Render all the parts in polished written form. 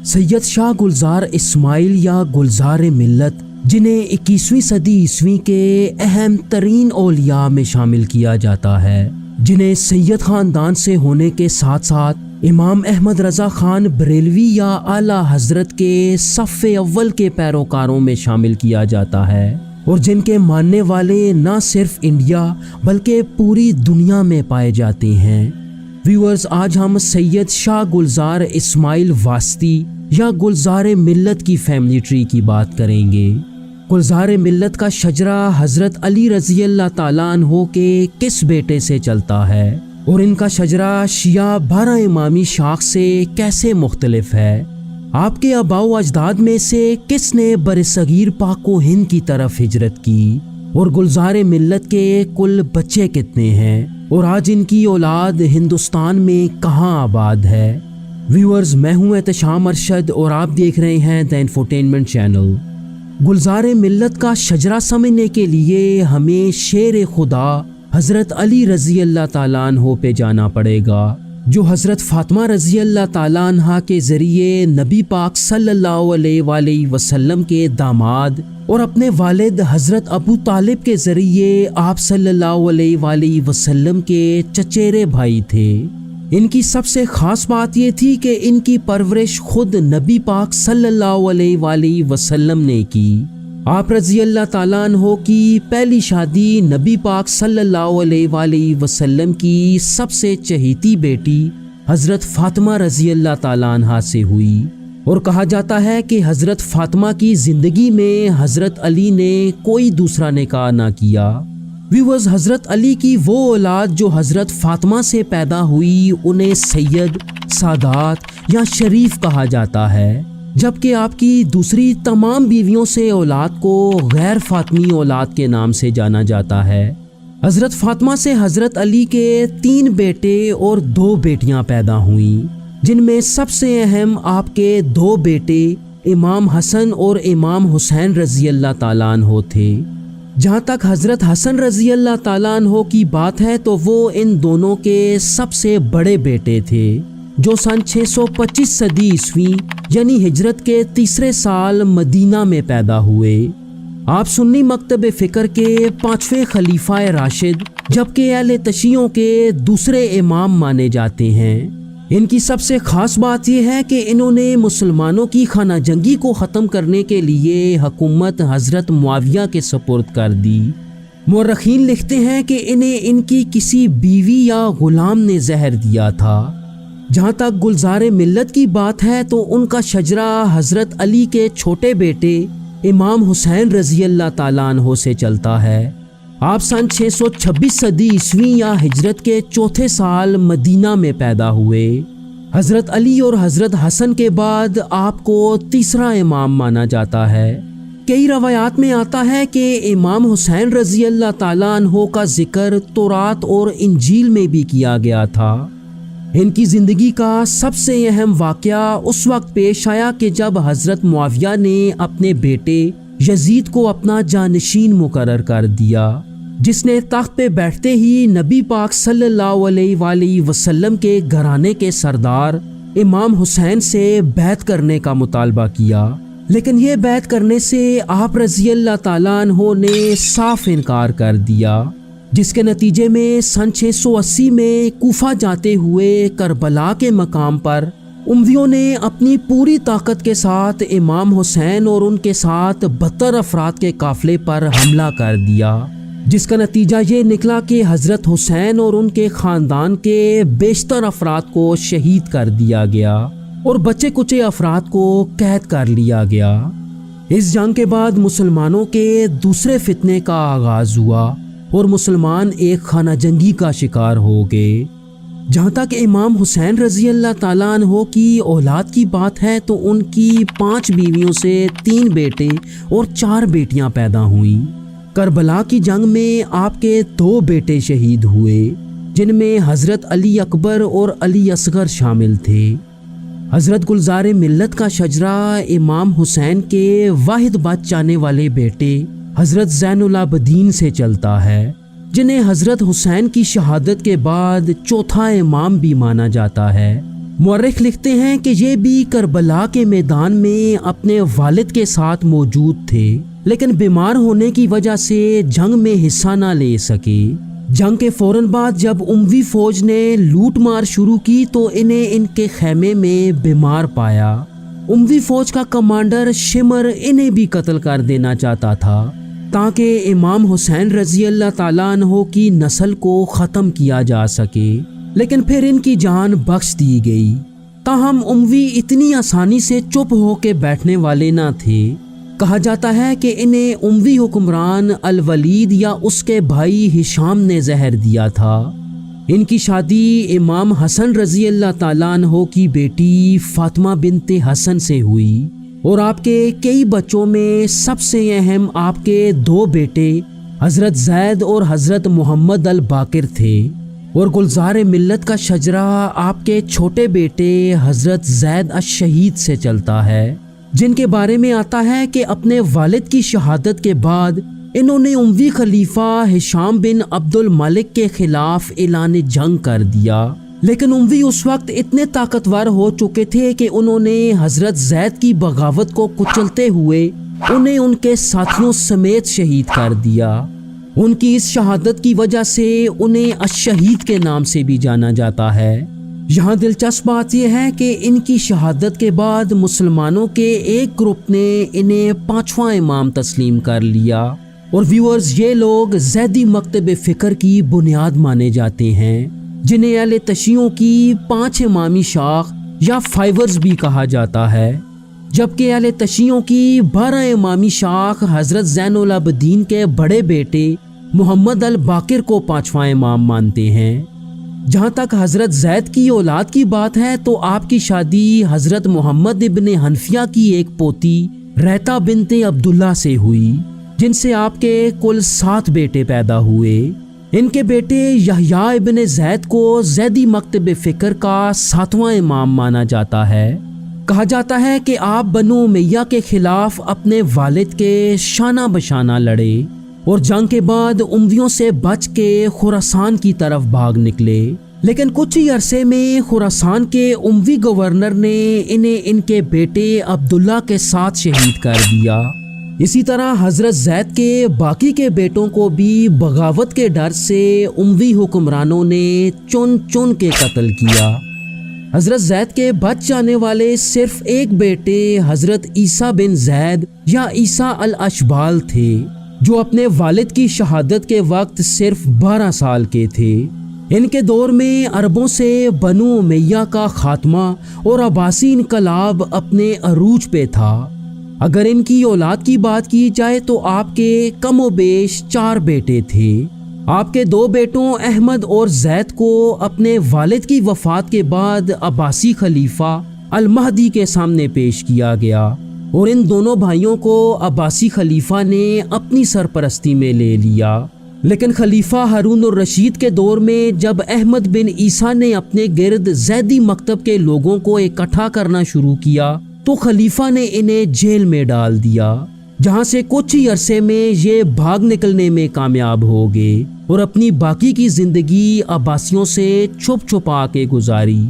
سید شاہ گلزار اسماعیل یا گلزار ملت، جنہیں 21ویں صدی عیسوی کے اہم ترین اولیاء میں شامل کیا جاتا ہے، جنہیں سید خاندان سے ہونے کے ساتھ ساتھ امام احمد رضا خان بریلوی یا اعلیٰ حضرت کے صف اول کے پیروکاروں میں شامل کیا جاتا ہے، اور جن کے ماننے والے نہ صرف انڈیا بلکہ پوری دنیا میں پائے جاتے ہیں۔ ویورز، آج ہم سید شاہ گلزار اسماعیل واسطی یا گلزار ملت کی فیملی ٹری کی بات کریں گے۔ گلزار ملت کا شجرہ حضرت علی رضی اللہ تعالیٰ عنہ کے کس بیٹے سے چلتا ہے، اور ان کا شجرہ شیعہ 12 امامی شاخ سے کیسے مختلف ہے؟ آپ کے آباء و اجداد میں سے کس نے برصغیر پاک و ہند کی طرف ہجرت کی، اور گلزار ملت کے کل بچے کتنے ہیں، اور آج ان کی اولاد ہندوستان میں کہاں آباد ہے؟ ویورز، میں ہوں احتشام ارشد اور آپ دیکھ رہے ہیں دی انفوٹینمنٹ چینل۔ گلزار ملت کا شجرہ سمجھنے کے لیے ہمیں شیر خدا حضرت علی رضی اللہ تعالیٰ عنہ پہ جانا پڑے گا، جو حضرت فاطمہ رضی اللہ تعالیٰ عنہ کے ذریعے نبی پاک صلی اللہ علیہ وآلہ وسلم کے داماد اور اپنے والد حضرت ابو طالب کے ذریعے آپ صلی اللہ علیہ وآلہ وسلم کے چچیرے بھائی تھے۔ ان کی سب سے خاص بات یہ تھی کہ ان کی پرورش خود نبی پاک صلی اللہ علیہ وآلہ وسلم نے کی۔ آپ رضی اللہ تعالیٰ عنہ کی پہلی شادی نبی پاک صلی اللہ علیہ وآلہ وسلم کی سب سے چہیتی بیٹی حضرت فاطمہ رضی اللہ تعالیٰ عنہ سے ہوئی، اور کہا جاتا ہے کہ حضرت فاطمہ کی زندگی میں حضرت علی نے کوئی دوسرا نکاح نہ کیا۔ ویورز، حضرت علی کی وہ اولاد جو حضرت فاطمہ سے پیدا ہوئی انہیں سید، سادات یا شریف کہا جاتا ہے، جبکہ آپ کی دوسری تمام بیویوں سے اولاد کو غیر فاطمی اولاد کے نام سے جانا جاتا ہے۔ حضرت فاطمہ سے حضرت علی کے 3 بیٹے اور 2 بیٹیاں پیدا ہوئیں، جن میں سب سے اہم آپ کے 2 بیٹے امام حسن اور امام حسین رضی اللہ تعالیٰ عنہ تھے۔ جہاں تک حضرت حسن رضی اللہ تعالیٰ عنہ کی بات ہے تو وہ ان دونوں کے سب سے بڑے بیٹے تھے، جو سن 625 صدی عیسوی یعنی ہجرت کے 3 سال مدینہ میں پیدا ہوئے۔ آپ سنی مکتب فکر کے 5ویں خلیفہ راشد جبکہ اہل تشیعوں کے دوسرے امام مانے جاتے ہیں۔ ان کی سب سے خاص بات یہ ہے کہ انہوں نے مسلمانوں کی خانہ جنگی کو ختم کرنے کے لیے حکومت حضرت معاویہ کے سپرد کر دی۔ مورخین لکھتے ہیں کہ انہیں ان کی کسی بیوی یا غلام نے زہر دیا تھا۔ جہاں تک گلزار ملت کی بات ہے تو ان کا شجرہ حضرت علی کے چھوٹے بیٹے امام حسین رضی اللہ تعالیٰ عنہ سے چلتا ہے۔ آپ سن 626 صدی عیسوی یا ہجرت کے 4تھے سال مدینہ میں پیدا ہوئے۔ حضرت علی اور حضرت حسن کے بعد آپ کو تیسرا امام مانا جاتا ہے۔ کئی روایات میں آتا ہے کہ امام حسین رضی اللہ تعالیٰ عنہ کا ذکر تورات اور انجیل میں بھی کیا گیا تھا۔ ان کی زندگی کا سب سے اہم واقعہ اس وقت پیش آیا کہ جب حضرت معاویہ نے اپنے بیٹے یزید کو اپنا جانشین مقرر کر دیا، جس نے تخت پہ بیٹھتے ہی نبی پاک صلی اللہ علیہ وآلہ وسلم کے گھرانے کے سردار امام حسین سے بیعت کرنے کا مطالبہ کیا، لیکن یہ بیعت کرنے سے آپ رضی اللہ تعالیٰ عنہ نے صاف انکار کر دیا، جس کے نتیجے میں سن 680 میں کوفہ جاتے ہوئے کربلا کے مقام پر امویوں نے اپنی پوری طاقت کے ساتھ امام حسین اور ان کے ساتھ 72 افراد کے قافلے پر حملہ کر دیا، جس کا نتیجہ یہ نکلا کہ حضرت حسین اور ان کے خاندان کے بیشتر افراد کو شہید کر دیا گیا اور بچے کچے افراد کو قید کر لیا گیا۔ اس جنگ کے بعد مسلمانوں کے دوسرے فتنے کا آغاز ہوا اور مسلمان ایک خانہ جنگی کا شکار ہو گئے۔ جہاں تک امام حسین رضی اللہ تعالیٰ عنہ کی اولاد کی بات ہے تو ان کی 5 بیویوں سے 3 بیٹے اور 4 بیٹیاں پیدا ہوئیں۔ کربلا کی جنگ میں آپ کے 2 بیٹے شہید ہوئے، جن میں حضرت علی اکبر اور علی اصغر شامل تھے۔ حضرت گلزار ملت کا شجرہ امام حسین کے واحد بچ جانے والے بیٹے حضرت زین العابدین سے چلتا ہے، جنہیں حضرت حسین کی شہادت کے بعد 4تھا امام بھی مانا جاتا ہے، مورخ لکھتے ہیں کہ یہ بھی کربلا کے میدان میں اپنے والد کے ساتھ موجود تھے، لیکن بیمار ہونے کی وجہ سے جنگ میں حصہ نہ لے سکے۔ جنگ کے فوراً بعد جب اموی فوج نے لوٹ مار شروع کی تو انہیں ان کے خیمے میں بیمار پایا۔ اموی فوج کا کمانڈر شمر انہیں بھی قتل کر دینا چاہتا تھا تاکہ امام حسین رضی اللہ تعالیٰ عنہ کی نسل کو ختم کیا جا سکے، لیکن پھر ان کی جان بخش دی گئی۔ تاہم اموی اتنی آسانی سے چپ ہو کے بیٹھنے والے نہ تھے۔ کہا جاتا ہے کہ انہیں اموی حکمران الولید یا اس کے بھائی ہشام نے زہر دیا تھا۔ ان کی شادی امام حسن رضی اللہ تعالیٰ عنہ کی بیٹی فاطمہ بنت حسن سے ہوئی، اور آپ کے کئی بچوں میں سب سے اہم آپ کے 2 بیٹے حضرت زید اور حضرت محمد الباقر تھے، اور گلزار ملت کا شجرہ آپ کے چھوٹے بیٹے حضرت زید الشہید سے چلتا ہے، جن کے بارے میں آتا ہے کہ اپنے والد کی شہادت کے بعد انہوں نے اموی خلیفہ ہشام بن عبد الملک کے خلاف اعلان جنگ کر دیا، لیکن اموی اس وقت اتنے طاقتور ہو چکے تھے کہ انہوں نے حضرت زید کی بغاوت کو کچلتے ہوئے انہیں ان کے ساتھیوں سمیت شہید کر دیا۔ ان کی اس شہادت کی وجہ سے انہیں الشہید کے نام سے بھی جانا جاتا ہے۔ یہاں دلچسپ بات یہ ہے کہ ان کی شہادت کے بعد مسلمانوں کے ایک گروپ نے انہیں 5واں امام تسلیم کر لیا، اور ویورز یہ لوگ زیدی مکتب فکر کی بنیاد مانے جاتے ہیں، جنہیں اہل تشیعوں کی 5 امامی شاخ یا فائیورز بھی کہا جاتا ہے، جبکہ اہل تشیعوں کی 12 امامی شاخ حضرت زین العابدین کے بڑے بیٹے محمد الباقر کو 5واں امام مانتے ہیں۔ جہاں تک حضرت زید کی اولاد کی بات ہے تو آپ کی شادی حضرت محمد ابن حنفیہ کی ایک پوتی ریتا بنت عبداللہ سے ہوئی، جن سے آپ کے کل 7 بیٹے پیدا ہوئے۔ ان کے بیٹے یحییٰ ابن زید کو زیدی مکتب فکر کا 7واں امام مانا جاتا ہے۔ کہا جاتا ہے کہ آپ بنو امیہ کے خلاف اپنے والد کے شانہ بشانہ لڑے، اور جنگ کے بعد امویوں سے بچ کے خراسان کی طرف بھاگ نکلے، لیکن کچھ ہی عرصے میں خراسان کے اموی گورنر نے انہیں ان کے بیٹے عبداللہ کے ساتھ شہید کر دیا۔ اسی طرح حضرت زید کے باقی کے بیٹوں کو بھی بغاوت کے ڈر سے اموی حکمرانوں نے چن چن کے قتل کیا۔ حضرت زید کے بچ جانے والے صرف ایک بیٹے حضرت عیسیٰ بن زید یا عیسیٰ الاشبال تھے، جو اپنے والد کی شہادت کے وقت صرف 12 سال کے تھے۔ ان کے دور میں عربوں سے بنو امیہ کا خاتمہ اور عباسی انقلاب اپنے عروج پہ تھا۔ اگر ان کی اولاد کی بات کی جائے تو آپ کے کم و بیش 4 بیٹے تھے۔ آپ کے 2 بیٹوں احمد اور زید کو اپنے والد کی وفات کے بعد عباسی خلیفہ المہدی کے سامنے پیش کیا گیا، اور ان دونوں بھائیوں کو عباسی خلیفہ نے اپنی سرپرستی میں لے لیا۔ لیکن خلیفہ ہارون الرشید کے دور میں جب احمد بن عیسیٰ نے اپنے گرد زیدی مکتب کے لوگوں کو اکٹھا کرنا شروع کیا تو خلیفہ نے انہیں جیل میں ڈال دیا، جہاں سے کچھ ہی عرصے میں یہ بھاگ نکلنے میں کامیاب ہو گئے اور اپنی باقی کی زندگی عباسیوں سے چھپ چھپا کے گزاری۔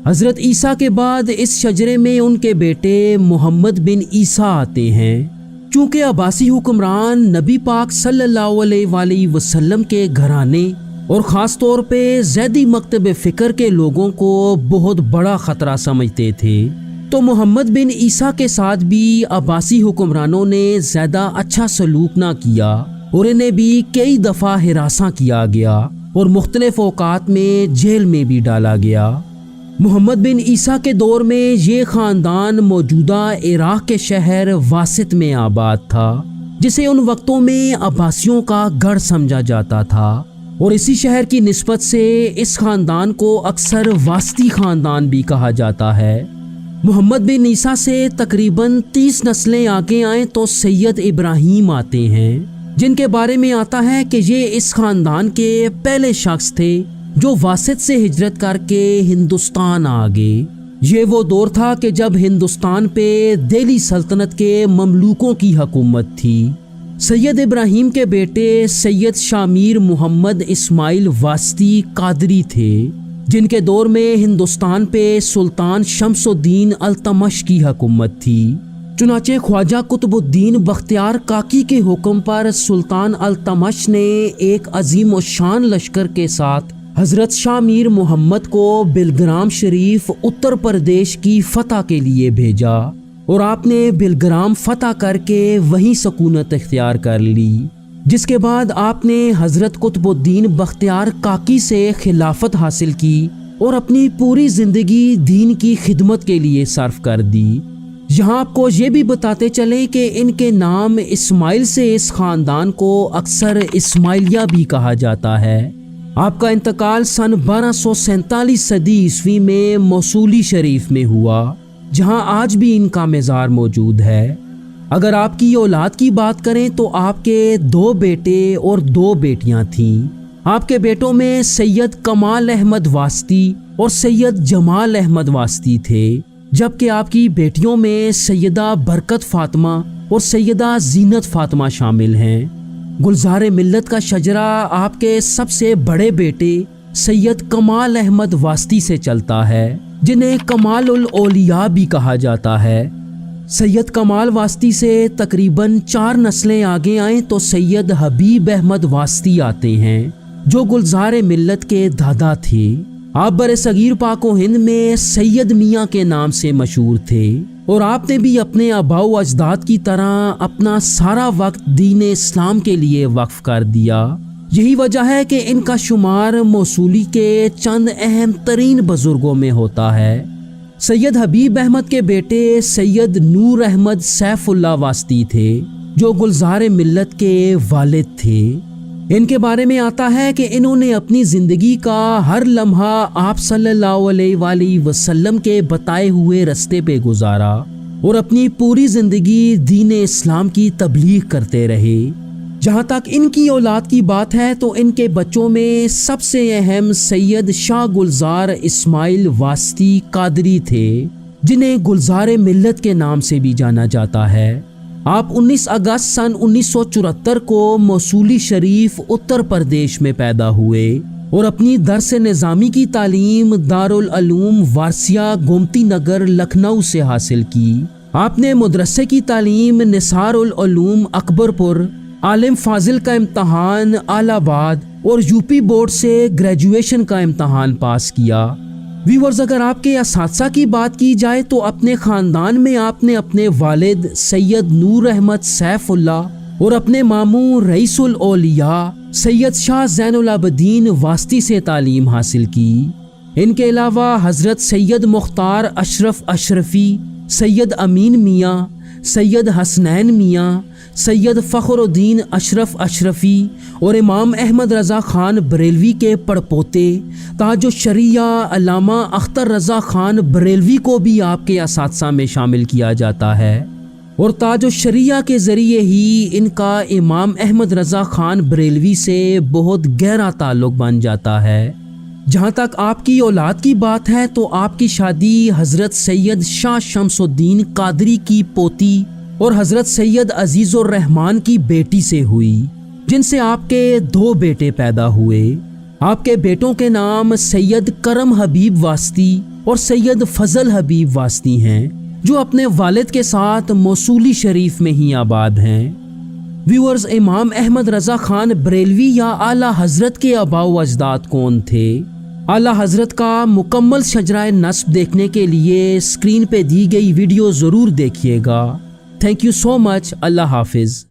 حضرت عیسیٰ کے بعد اس شجرے میں ان کے بیٹے محمد بن عیسیٰ آتے ہیں۔ چونکہ عباسی حکمران نبی پاک صلی اللہ علیہ وآلہ وسلم کے گھرانے اور خاص طور پہ زیدی مکتب فکر کے لوگوں کو بہت بڑا خطرہ سمجھتے تھے، تو محمد بن عیسیٰ کے ساتھ بھی عباسی حکمرانوں نے زیادہ اچھا سلوک نہ کیا، اور انہیں بھی کئی دفعہ ہراساں کیا گیا اور مختلف اوقات میں جیل میں بھی ڈالا گیا۔ محمد بن عیسیٰ کے دور میں یہ خاندان موجودہ عراق کے شہر واسط میں آباد تھا، جسے ان وقتوں میں عباسیوں کا گڑھ سمجھا جاتا تھا، اور اسی شہر کی نسبت سے اس خاندان کو اکثر واسطی خاندان بھی کہا جاتا ہے۔ محمد بن عیسیٰ سے تقریباً 30 نسلیں آگے آئیں تو سید ابراہیم آتے ہیں، جن کے بارے میں آتا ہے کہ یہ اس خاندان کے پہلے شخص تھے جو واسط سے ہجرت کر کے ہندوستان آ گئے۔ یہ وہ دور تھا کہ جب ہندوستان پہ دہلی سلطنت کے مملوکوں کی حکومت تھی۔ سید ابراہیم کے بیٹے سید شامیر محمد اسماعیل واسطی قادری تھے۔ جن کے دور میں ہندوستان پہ سلطان شمس الدین التمش کی حکومت تھی۔ چنانچہ خواجہ قطب الدین بختیار کاکی کے حکم پر سلطان التمش نے ایک عظیم الشان لشکر کے ساتھ حضرت شاہ میر محمد کو بلگرام شریف اتر پردیش کی فتح کے لیے بھیجا، اور آپ نے بلگرام فتح کر کے وہیں سکونت اختیار کر لی، جس کے بعد آپ نے حضرت قطب الدین بختیار کاکی سے خلافت حاصل کی اور اپنی پوری زندگی دین کی خدمت کے لیے صرف کر دی۔ یہاں آپ کو یہ بھی بتاتے چلیں کہ ان کے نام اسماعیل سے اس خاندان کو اکثر اسماعیلیہ بھی کہا جاتا ہے۔ آپ کا انتقال سن 1247 صدی عیسوی میں موصولی شریف میں ہوا، جہاں آج بھی ان کا مزار موجود ہے۔ اگر آپ کی اولاد کی بات کریں تو آپ کے 2 بیٹے اور 2 بیٹیاں تھیں۔ آپ کے بیٹوں میں سید کمال احمد واسطی اور سید جمال احمد واسطی تھے، جبکہ آپ کی بیٹیوں میں سیدہ برکت فاطمہ اور سیدہ زینت فاطمہ شامل ہیں۔ گلزار ملت کا شجرہ آپ کے سب سے بڑے بیٹے سید کمال احمد واسطی سے چلتا ہے، جنہیں کمال الاولیاء بھی کہا جاتا ہے۔ سید کمال واسطی سے تقریباً 4 نسلیں آگے آئیں تو سید حبیب احمد واسطی آتے ہیں، جو گلزار ملت کے دادا تھے۔ آپ برصغیر پاک و ہند میں سید میاں کے نام سے مشہور تھے، اور آپ نے بھی اپنے آباء و اجداد کی طرح اپنا سارا وقت دین اسلام کے لیے وقف کر دیا۔ یہی وجہ ہے کہ ان کا شمار موصولی کے چند اہم ترین بزرگوں میں ہوتا ہے۔ سید حبیب احمد کے بیٹے سید نور احمد سیف اللہ واسطی تھے، جو گلزار ملت کے والد تھے۔ ان کے بارے میں آتا ہے کہ انہوں نے اپنی زندگی کا ہر لمحہ آپ صلی اللہ علیہ وآلہ وسلم کے بتائے ہوئے رستے پہ گزارا، اور اپنی پوری زندگی دین اسلام کی تبلیغ کرتے رہے۔ جہاں تک ان کی اولاد کی بات ہے تو ان کے بچوں میں سب سے اہم سید شاہ گلزار اسماعیل واسطی قادری تھے، جنہیں گلزار ملت کے نام سے بھی جانا جاتا ہے۔ آپ 19 اگست سن 1974 کو موصولی شریف اتر پردیش میں پیدا ہوئے، اور اپنی درس نظامی کی تعلیم دارالعلوم وارثیہ گومتی نگر لکھنؤ سے حاصل کی۔ آپ نے مدرسے کی تعلیم نثار العلوم اکبر پور، عالم فاضل کا امتحان الہ آباد اور یوپی بورڈ سے گریجویشن کا امتحان پاس کیا۔ ویورز، اگر آپ کے اساتذہ کی بات کی جائے تو اپنے خاندان میں آپ نے اپنے والد سید نور احمد سیف اللہ اور اپنے ماموں رئیس الاولیاء سید شاہ زین العابدین واسطی سے تعلیم حاصل کی۔ ان کے علاوہ حضرت سید مختار اشرف اشرفی، سید امین میاں، سید حسنین میاں، سید فخر الدین اشرف اشرفی اور امام احمد رضا خان بریلوی کے پڑپوتے تاج الشریعہ علامہ اختر رضا خان بریلوی کو بھی آپ کے اساتذہ میں شامل کیا جاتا ہے، اور تاج الشریعہ کے ذریعے ہی ان کا امام احمد رضا خان بریلوی سے بہت گہرا تعلق بن جاتا ہے۔ جہاں تک آپ کی اولاد کی بات ہے تو آپ کی شادی حضرت سید شاہ شمس الدین قادری کی پوتی اور حضرت سید عزیز الرحمن کی بیٹی سے ہوئی، جن سے آپ کے 2 بیٹے پیدا ہوئے۔ آپ کے بیٹوں کے نام سید کرم حبیب واسطی اور سید فضل حبیب واسطی ہیں، جو اپنے والد کے ساتھ موصولی شریف میں ہی آباد ہیں۔ ویورز، امام احمد رضا خان بریلوی یا اعلیٰ حضرت کے آباء و اجداد کون تھے؟ اعلیٰ حضرت کا مکمل شجرہ نسب دیکھنے کے لیے اسکرین پہ دی گئی ویڈیو ضرور دیکھیے گا۔ تھینک یو سو مچ۔ اللہ حافظ۔